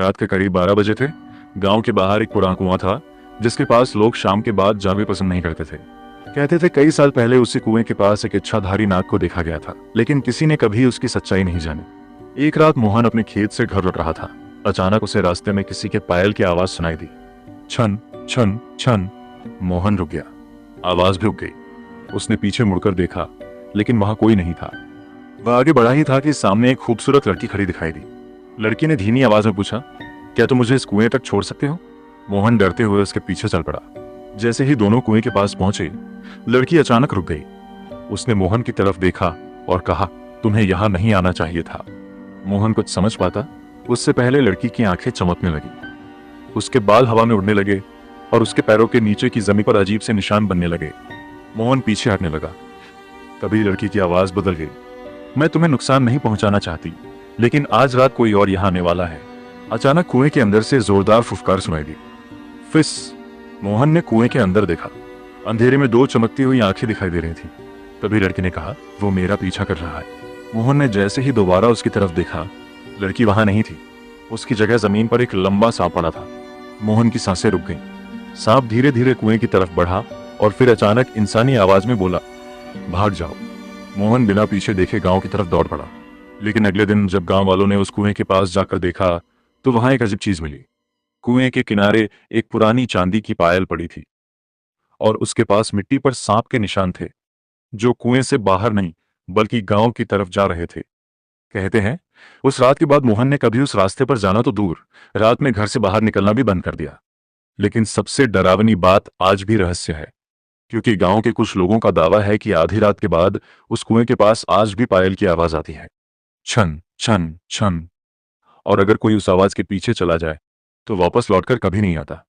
रात के करीब 12 बजे थे। गांव के बाहर एक पुराना कुआं था जिसके पास लोग शाम के बाद जाना पसंद नहीं करते थे। कहते थे कई साल पहले उसी कुएं के पास एक इच्छाधारी नाग को देखा गया था, लेकिन किसी ने कभी उसकी सच्चाई नहीं जानी। एक रात मोहन अपने खेत से घर लौट रहा था। अचानक उसे रास्ते में किसी के पायल की आवाज सुनाई दी। छन छन छन। मोहन रुक गया, आवाज भी रुक गई। उसने पीछे मुड़कर देखा, लेकिन वहां कोई नहीं था। वह आगे बढ़ा ही था कि सामने एक खूबसूरत लड़की खड़ी दिखाई दी। लड़की ने धीमी आवाज में पूछा, क्या तुम मुझे इस कुएं तक छोड़ सकते हो? मोहन डरते हुए उसके पीछे चल पड़ा। जैसे ही दोनों कुएं के पास पहुंचे, लड़की अचानक रुक गई। उसने मोहन की तरफ देखा और कहा, तुम्हें यहां नहीं आना चाहिए था। मोहन कुछ समझ पाता उससे पहले लड़की की आंखें चमकने लगी। उसके बाल हवा में उड़ने लगे और उसके पैरों के नीचे की जमीन पर अजीब से निशान बनने लगे। मोहन पीछे हटने लगा। तभी लड़की की आवाज बदल गई। मैं तुम्हें नुकसान नहीं पहुंचाना चाहती, लेकिन आज रात कोई और यहां आने वाला है। अचानक कुएं के अंदर से जोरदार फुफकार सुनाई दी। फिस। मोहन ने कुएं के अंदर देखा। अंधेरे में दो चमकती हुई आंखें दिखाई दे रही थी। तभी लड़की ने कहा, वो मेरा पीछा कर रहा है। मोहन ने जैसे ही दोबारा उसकी तरफ देखा, लड़की वहां नहीं थी। उसकी जगह जमीन पर एक लंबा सांप पड़ा था। मोहन की सांसें रुक गईं। सांप धीरे धीरे कुएं की तरफ बढ़ा और फिर अचानक इंसानी आवाज में बोला, भाग जाओ। मोहन बिना पीछे देखे गांव की तरफ दौड़ पड़ा। लेकिन अगले दिन जब गांव वालों ने उस कुएं के पास जाकर देखा तो वहां एक अजीब चीज मिली। कुएं के किनारे एक पुरानी चांदी की पायल पड़ी थी और उसके पास मिट्टी पर सांप के निशान थे, जो कुएं से बाहर नहीं बल्कि गांव की तरफ जा रहे थे। कहते हैं उस रात के बाद मोहन ने कभी उस रास्ते पर जाना तो दूर, रात में घर से बाहर निकलना भी बंद कर दिया। लेकिन सबसे डरावनी बात आज भी रहस्य है, क्योंकि गांव के कुछ लोगों का दावा है कि आधी रात के बाद उस कुएं के पास आज भी पायल की आवाज आती है, छन छन छन। और अगर कोई उस आवाज के पीछे चला जाए तो वापस लौटकर कभी नहीं आता।